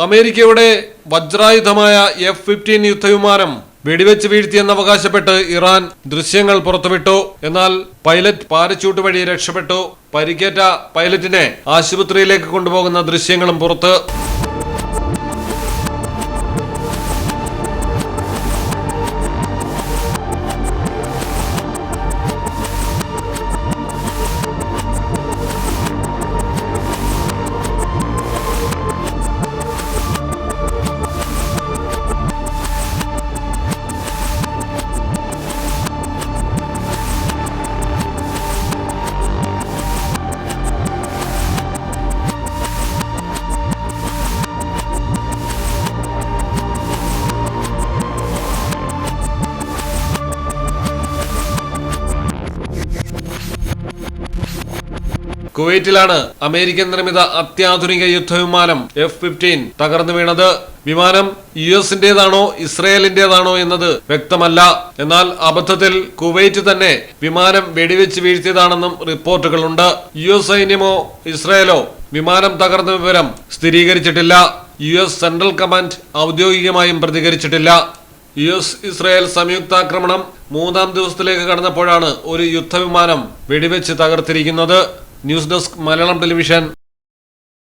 അമേരിക്കയുടെ വജ്രായുധമായ F-15 യുദ്ധവിമാനം വെടിവെച്ച് വീഴ്ത്തിയെന്ന് അവകാശപ്പെട്ട് Iran ദൃശ്യങ്ങൾ പുറത്തുവിട്ടു. എന്നാൽ പൈലറ്റ് പാരച്യൂട്ട് വഴി രക്ഷപ്പെട്ടു. പരിക്കേറ്റ പൈലറ്റിനെ ആശുപത്രിയിലേക്ക് കൊണ്ടുപോകുന്ന ദൃശ്യങ്ങളും പുറത്ത്. കുവൈറ്റിലാണ് അമേരിക്കൻ നിർമ്മിത അത്യാധുനിക യുദ്ധവിമാനം F-15 തകർന്നു വീണത്. വിമാനം US-ന്റേതാണോ ഇസ്രയേലിന്റേതാണോ എന്നത് വ്യക്തമല്ല. എന്നാൽ അബദ്ധത്തിൽ കുവൈറ്റ് തന്നെ വിമാനം വെടിവെച്ച് വീഴ്ത്തിയതാണെന്നും റിപ്പോർട്ടുകളുണ്ട്. US സൈന്യമോ ഇസ്രയേലോ വിമാനം തകർന്ന വിവരം സ്ഥിരീകരിച്ചിട്ടില്ല. US സെൻട്രൽ കമാൻഡ് ഔദ്യോഗികമായും പ്രതികരിച്ചിട്ടില്ല. US ഇസ്രയേൽ സംയുക്താക്രമണം 3-ാം ദിവസത്തിലേക്ക് കടന്നപ്പോഴാണ് ഒരു യുദ്ധവിമാനം വെടിവെച്ച് തകർത്തിരിക്കുന്നത്. News desk Malayalam television.